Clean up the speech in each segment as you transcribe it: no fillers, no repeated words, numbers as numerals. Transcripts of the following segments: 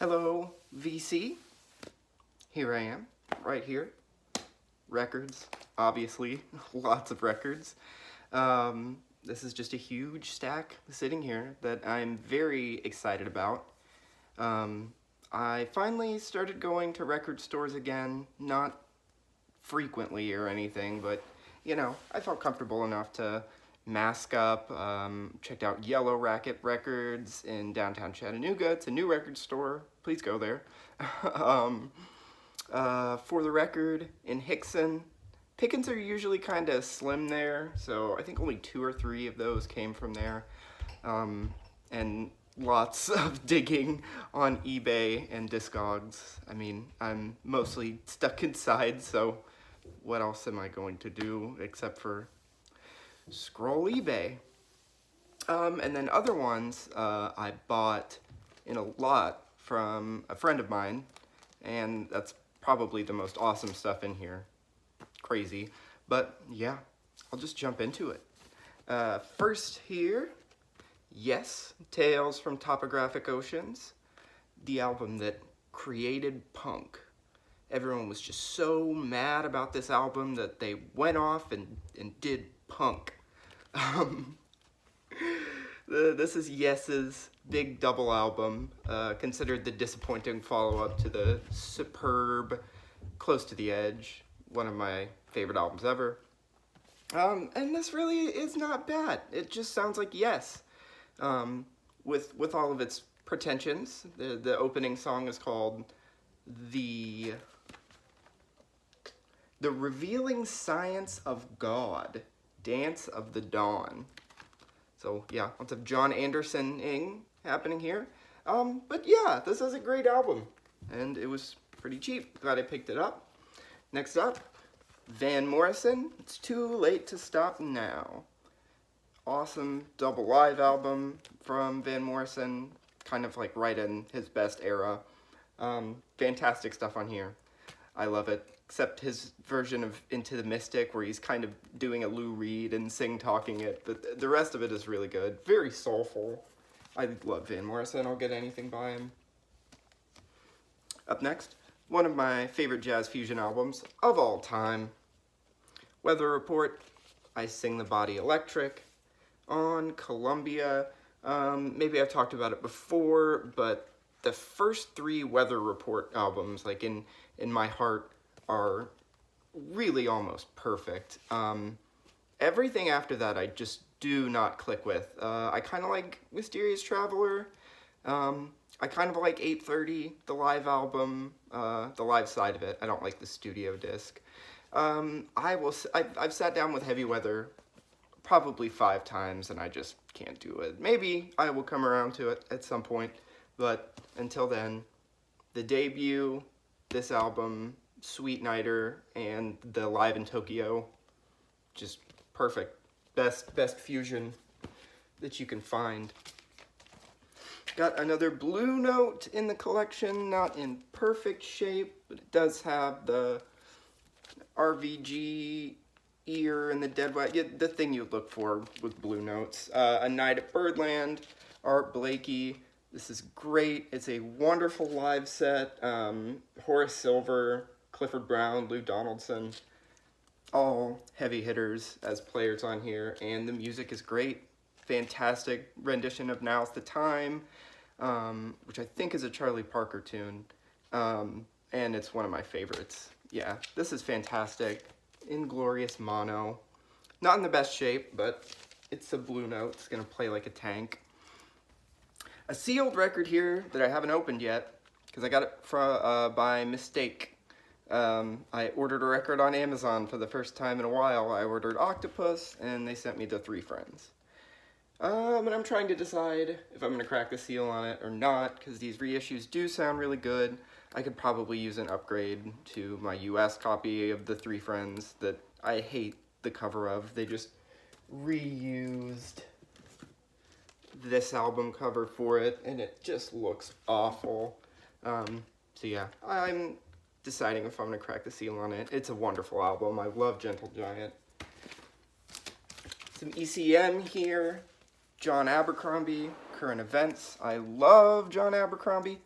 Hello, VC. Here I am, right here. Records, obviously, lots of records. This is just a huge stack sitting here that I'm very excited about. I finally started going to record stores again, not frequently or anything, but I felt comfortable enough to mask up. Checked out Yellow Racket Records in downtown Chattanooga. It's a new record store. Please go there. For the Record in Hickson. Pickings are usually kind of slim there, so I think only 2 or 3 of those came from there. And lots of digging on eBay and Discogs. I mean, I'm mostly stuck inside, so what else am I going to do except for scroll eBay? And then other ones I bought in a lot from a friend of mine, and that's probably the most awesome stuff in here. Crazy, but yeah, I'll just jump into it. First here, yes, Tales from Topographic Oceans, the album that created punk. Everyone was just so mad about this album that they went off and did punk. This is Yes's big double album, considered the disappointing follow-up to the superb Close to the Edge, one of my favorite albums ever. And this really is not bad. It just sounds like Yes, with all of its pretensions. The opening song is called The Revealing Science of God, Dance of the Dawn. So yeah, lots of John Anderson-ing happening here. But yeah, this is a great album, and it was pretty cheap. Glad I picked it up. Next up, Van Morrison, It's Too Late to Stop Now. Awesome double live album from Van Morrison, kind of like right in his best era. Fantastic stuff on here. I love it, except his version of Into the Mystic, where he's kind of doing a Lou Reed and sing-talking it, but the rest of it is really good. Very soulful. I love Van Morrison. I'll get anything by him. Up next, one of my favorite jazz fusion albums of all time. Weather Report, I Sing the Body Electric, on Columbia. Maybe I've talked about it before, but the first 3 Weather Report albums, like in my heart, are really almost perfect. Everything after that I just do not click with. I kind of like Mysterious Traveler. I kind of like 830, the live album, the live side of it. I don't like the studio disc. I've sat down with Heavy Weather probably 5 times, and I just can't do it. Maybe I will come around to it at some point, but until then, the debut, this album, Sweet Nighter, and the Live in Tokyo, just perfect. Best fusion that you can find. Got another Blue Note in the collection, not in perfect shape, but it does have the RVG ear and the dead white, the thing you'd look for with Blue Notes. A Night at Birdland, Art Blakey. This is great. It's a wonderful live set. Horace Silver, Clifford Brown, Lou Donaldson, all heavy hitters as players on here, and the music is great. Fantastic rendition of Now's the Time, which I think is a Charlie Parker tune, and it's one of my favorites. Yeah, this is fantastic. Inglorious mono. Not in the best shape, but it's a Blue Note. It's going to play like a tank. A sealed record here that I haven't opened yet, because I got it by mistake. I ordered a record on Amazon for the first time in a while. I ordered Octopus, and they sent me The Three Friends. And I'm trying to decide if I'm going to crack the seal on it or not, because these reissues do sound really good. I could probably use an upgrade to my US copy of The Three Friends that I hate the cover of. They just reused this album cover for it, and it just looks awful. So yeah, I'm deciding if I'm going to crack the seal on it. It's a wonderful album. I love Gentle Giant. Some ECM here. John Abercrombie, Current Events. I love John Abercrombie.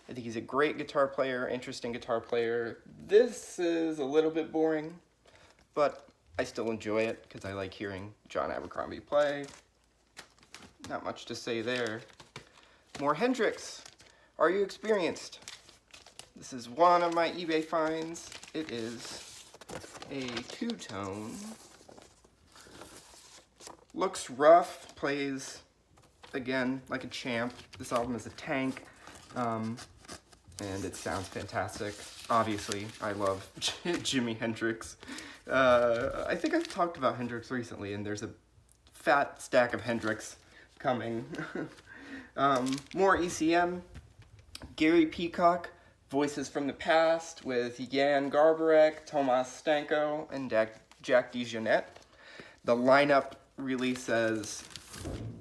I think he's a great guitar player, interesting guitar player. This is a little bit boring, but I still enjoy it because I like hearing John Abercrombie play. Not much to say there. More Hendrix. Are you experienced? This is one of my eBay finds. It is a two-tone. Looks rough, plays, again, like a champ. This album is a tank, and it sounds fantastic. Obviously, I love Jimi Hendrix. I think I've talked about Hendrix recently, and there's a fat stack of Hendrix coming. More ECM. Gary Peacock, Voices from the Past, with Jan Garbarek, Tomas Stanko, and Jack DeJohnette. The lineup really says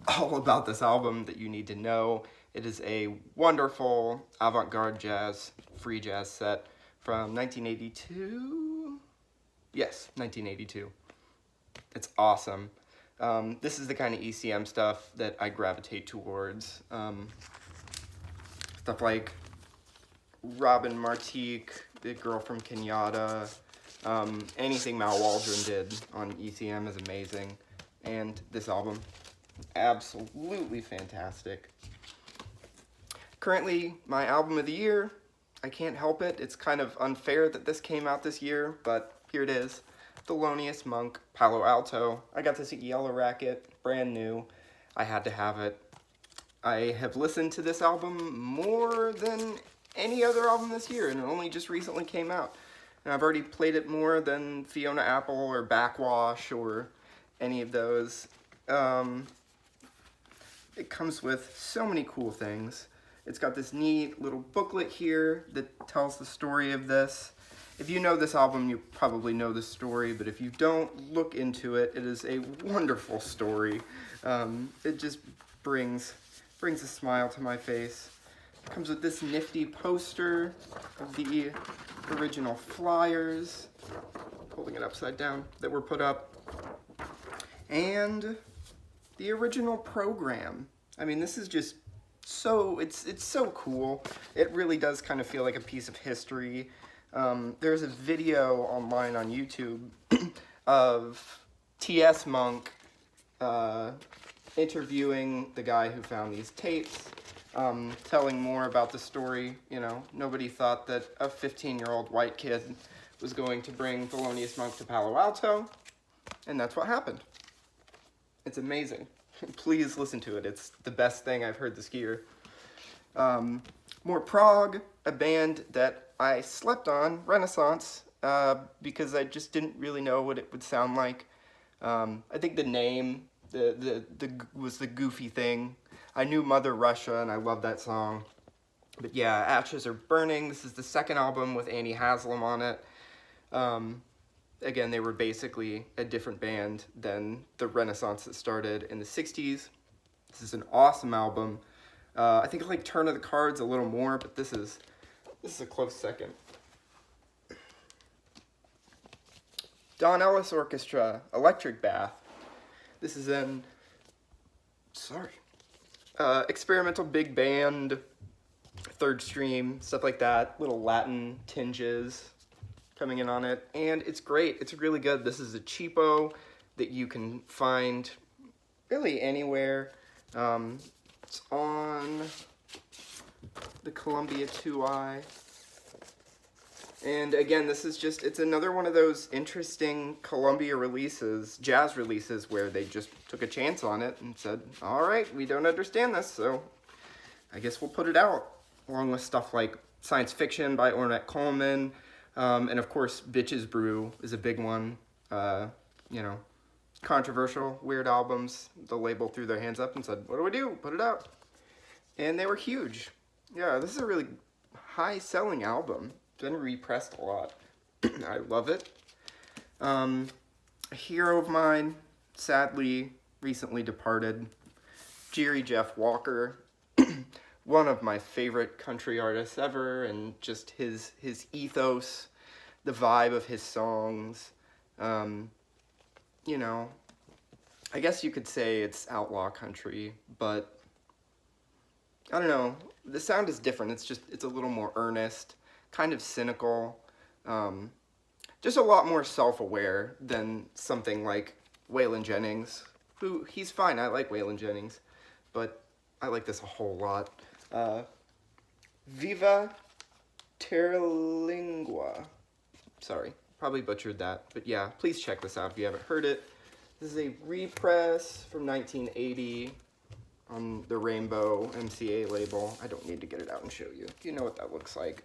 all about this album that you need to know. It is a wonderful avant-garde jazz, free jazz set from 1982. Yes, 1982. It's awesome. This is the kind of ECM stuff that I gravitate towards. Stuff like Robin Martique, the girl from Kenyatta. Anything Mal Waldron did on ECM is amazing. And this album, absolutely fantastic. Currently, my album of the year, I can't help it. It's kind of unfair that this came out this year, but here it is. Thelonious Monk, Palo Alto. I got this at Yellow Racket, brand new. I had to have it. I have listened to this album more than any other album this year, and it only just recently came out. And I've already played it more than Fiona Apple or Backwash or any of those. It comes with so many cool things. It's got this neat little booklet here that tells the story of this. If you know this album, you probably know the story, but if you don't, look into it. It is a wonderful story. It just brings a smile to my face. It comes with this nifty poster of the original flyers, holding it upside down, that were put up, and the original program. I mean, this is just so, it's so cool. It really does kind of feel like a piece of history. There's a video online on YouTube of T.S. Monk interviewing the guy who found these tapes, telling more about the story. You know, nobody thought that a 15-year-old white kid was going to bring Thelonious Monk to Palo Alto, and that's what happened. It's amazing. Please listen to it. It's the best thing I've heard this year. More prog, a band that I slept on, Renaissance, because I just didn't really know what it would sound like. I think the name was the goofy thing. I knew Mother Russia, and I love that song. But yeah, Ashes Are Burning. This is the second album with Annie Haslam on it. Again, they were basically a different band than the Renaissance that started in the 60s. This is an awesome album. I think I like Turn of the Cards a little more, but this is a close second. Don Ellis Orchestra, Electric Bath. This is an, experimental big band, third stream, stuff like that, little Latin tinges coming in on it, and it's great. It's really good. This is a cheapo that you can find really anywhere. It's on the Columbia 2i. And again, this is just, it's another one of those interesting Columbia releases, jazz releases, where they just took a chance on it and said, all right, we don't understand this, so I guess we'll put it out. Along with stuff like Science Fiction by Ornette Coleman, and of course, Bitches Brew is a big one. You know, controversial, weird albums. The label threw their hands up and said, what do we do? Put it out. And they were huge. Yeah, this is a really high-selling album. Been repressed a lot. I love it. A hero of mine, sadly, recently departed, Jerry Jeff Walker. One of my favorite country artists ever, and just his ethos, the vibe of his songs. You know, I guess you could say it's outlaw country, but I don't know, the sound is different. It's a little more earnest, kind of cynical, just a lot more self-aware than something like Waylon Jennings, who, he's fine, I like Waylon Jennings, but I like this a whole lot. Viva Terlingua. Sorry, probably butchered that, but yeah, please check this out if you haven't heard it. This is a repress from 1980 on the Rainbow MCA label. I don't need to get it out and show you. You know what that looks like.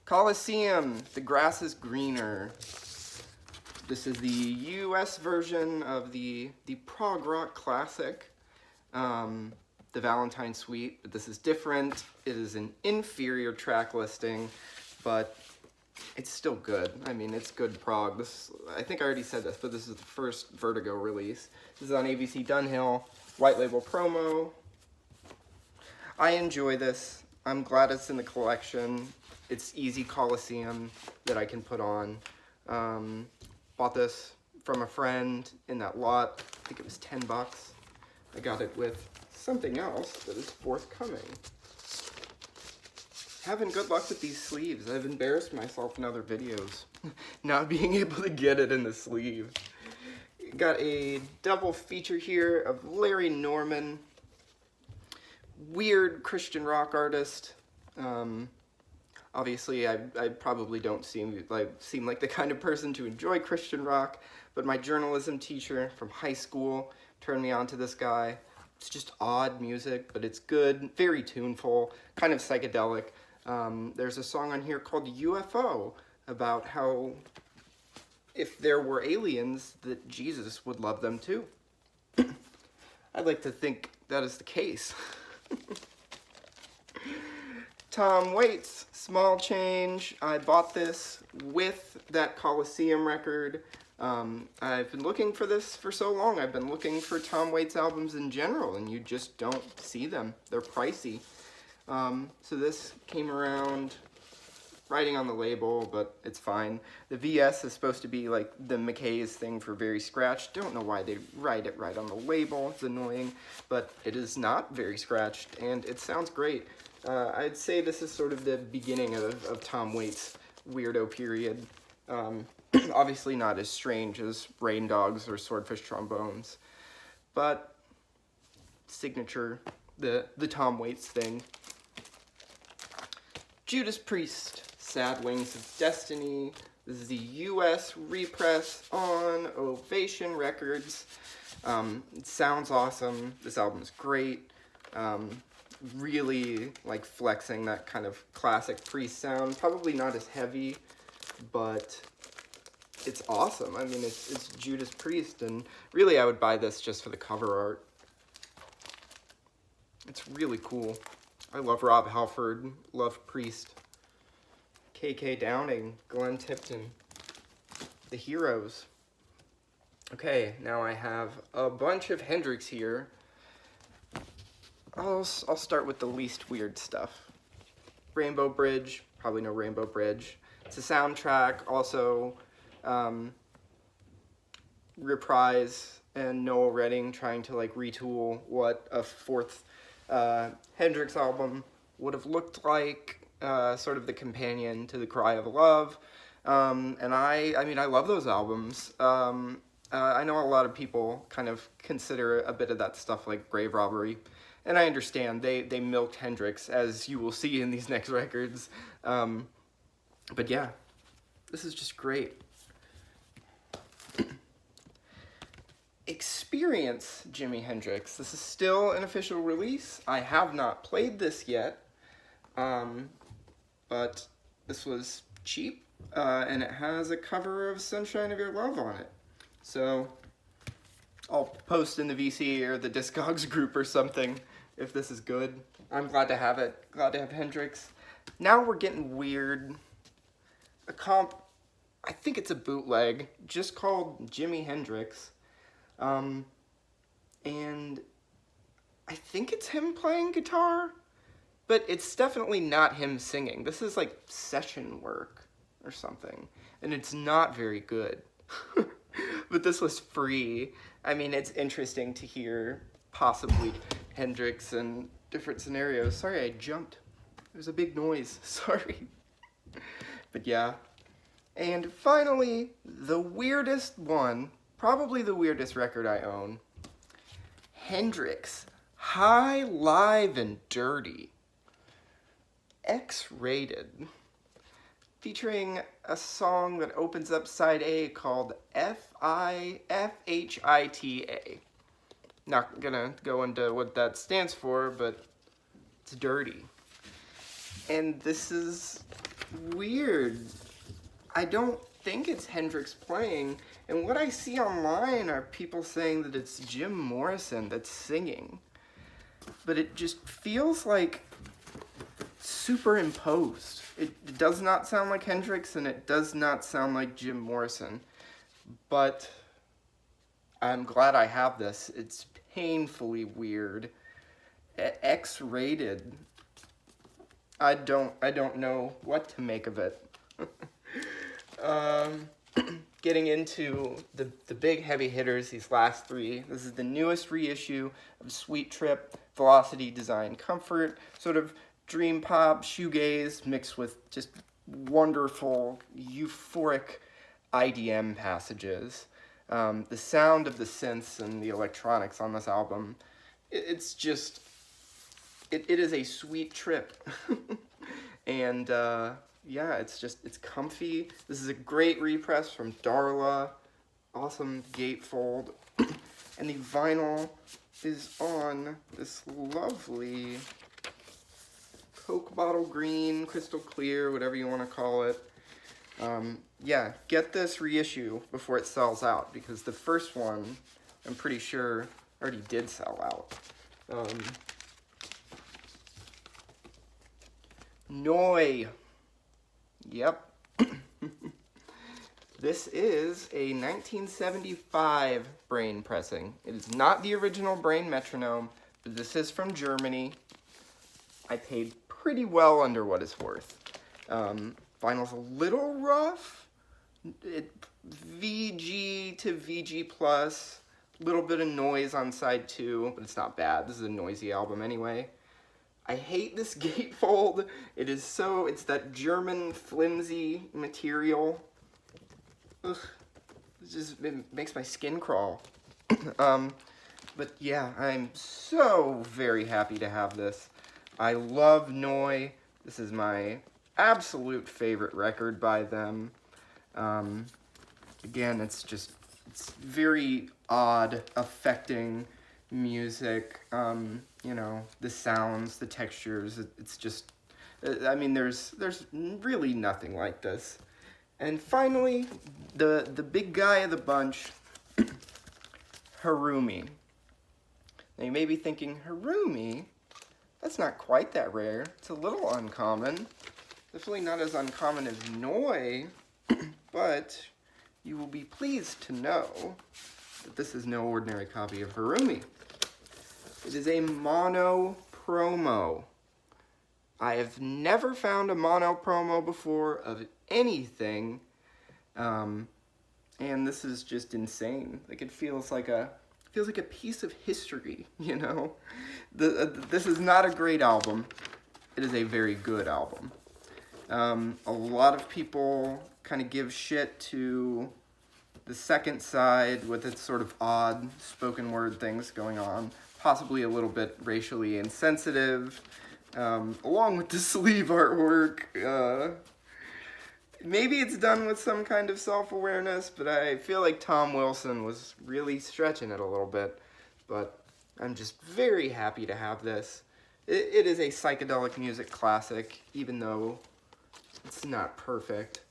Coliseum, The Grass is Greener. This is the US version of the prog rock classic, the Valentine Suite, but this is different. It is an inferior track listing, but it's still good. I mean, it's good prog. This, I think I already said this, but this is the first Vertigo release. This is on ABC Dunhill, white label promo. I enjoy this. I'm glad it's in the collection. It's easy Coliseum that I can put on. Bought this from a friend in that lot. I think it was 10 bucks. I got it with something else that is forthcoming. Having good luck with these sleeves. I've embarrassed myself in other videos not being able to get it in the sleeve. Got a double feature here of Larry Norman, weird Christian rock artist. Obviously, I probably don't seem like the kind of person to enjoy Christian rock, but my journalism teacher from high school turned me on to this guy. It's just odd music, but it's good, very tuneful, kind of psychedelic. There's a song on here called UFO about how if there were aliens, that Jesus would love them too. I'd like to think that is the case. Tom Waits, Small Change. I bought this with that Coliseum record. I've been looking for this for so long. I've been looking for Tom Waits albums in general, and you just don't see them. They're pricey. So this came around, writing on the label, but it's fine. The VS is supposed to be like the McKay's thing for very scratched. Don't know why they write it right on the label. It's annoying, but it is not very scratched, and it sounds great. I'd say this is sort of the beginning of Tom Waits' weirdo period. Obviously not as strange as Rain Dogs or Swordfish Trombones, but signature, the Tom Waits thing. Judas Priest, Sad Wings of Destiny. This is the US repress on Ovation Records. It sounds awesome. This album is great. Really like flexing that kind of classic Priest sound. Probably not as heavy, but it's awesome. I mean, it's Judas Priest, and really I would buy this just for the cover art. It's really cool. I love Rob Halford, love Priest. KK Downing, Glenn Tipton, the heroes. Okay, now I have a bunch of Hendrix here. I'll start with the least weird stuff. Rainbow Bridge, probably know Rainbow Bridge. It's a soundtrack, also Reprise and Noel Redding trying to like retool what a fourth Hendrix album would have looked like, sort of the companion to The Cry of Love. And I mean, I love those albums. I know a lot of people kind of consider a bit of that stuff like Grave Robbery. And I understand, they milked Hendrix, as you will see in these next records. But yeah, this is just great. Experience Jimi Hendrix. This is still an official release. I have not played this yet, but this was cheap, and it has a cover of Sunshine of Your Love on it. So I'll post in the VC or the Discogs group or something if this is good. I'm glad to have it. Glad to have Hendrix. Now we're getting weird. A comp, I think it's a bootleg, just called Jimi Hendrix. And I think it's him playing guitar, but it's definitely not him singing. This is like session work or something, and it's not very good. But this was free. I mean, it's interesting to hear possibly Hendrix in different scenarios. Sorry, I jumped. There's a big noise. Sorry. But yeah. And finally, the weirdest one, probably the weirdest record I own. Hendrix, High, Live, and Dirty. X-rated. Featuring a song that opens up side A called F-I-F-H-I-T-A. Not gonna go into what that stands for, but it's dirty. And this is weird. I don't think it's Hendrix playing, and what I see online are people saying that it's Jim Morrison that's singing. But it just feels like superimposed. It does not sound like Hendrix, and it does not sound like Jim Morrison. But I'm glad I have this. It's painfully weird. X-rated. I don't know what to make of it. Getting into the big heavy hitters, these last three. This is the newest reissue of Sweet Trip, Velocity, Design, Comfort, sort of dream pop, shoegaze, mixed with just wonderful, euphoric IDM passages. The sound of the synths and the electronics on this album, it's just, it is a sweet trip. And yeah, it's comfy. This is a great repress from Darla. Awesome gatefold. And the vinyl is on this lovely Coke bottle green, crystal clear, whatever you want to call it. Yeah, get this reissue before it sells out, because the first one, I'm pretty sure, already did sell out. Noi. Yep. This is a 1975 Brain pressing. It is not the original Brain metronome, but this is from Germany. I paid pretty well under what it's worth. Vinyl's a little rough. VG to VG plus. Little bit of noise on side 2, but it's not bad. This is a noisy album anyway. I hate this gatefold. It's that German flimsy material. Ugh, it makes my skin crawl. But yeah, I'm so very happy to have this. I love Noi. This is my absolute favorite record by them. Again, it's very odd, affecting music. You know, the sounds, the textures, it's just, I mean, there's really nothing like this. And finally, the big guy of the bunch, Harumi. Now you may be thinking, Harumi? That's not quite that rare. It's a little uncommon. Definitely not as uncommon as Noi, but you will be pleased to know that this is no ordinary copy of Harumi. It is a mono promo. I have never found a mono promo before of anything, and this is just insane. Like, it feels like a piece of history, you know? This is not a great album. It is a very good album. A lot of people kind of give shit to the second side with its sort of odd spoken word things going on, possibly a little bit racially insensitive, along with the sleeve artwork. Maybe it's done with some kind of self-awareness, but I feel like Tom Wilson was really stretching it a little bit. But I'm just very happy to have this. It is a psychedelic music classic, even though it's not perfect.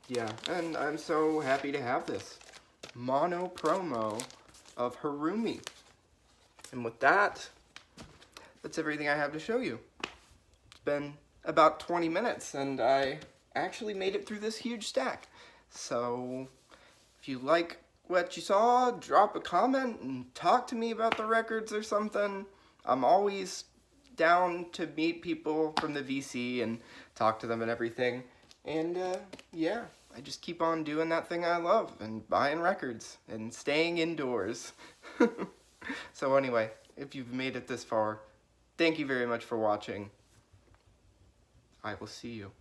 Yeah, and I'm so happy to have this mono promo of Harumi. And with that, that's everything I have to show you. It's been about 20 minutes, and I actually made it through this huge stack. So if you like what you saw, drop a comment and talk to me about the records or something. I'm always down to meet people from the VC and talk to them and everything. And yeah, I just keep on doing that thing I love and buying records and staying indoors. So anyway, if you've made it this far, thank you very much for watching. I will see you.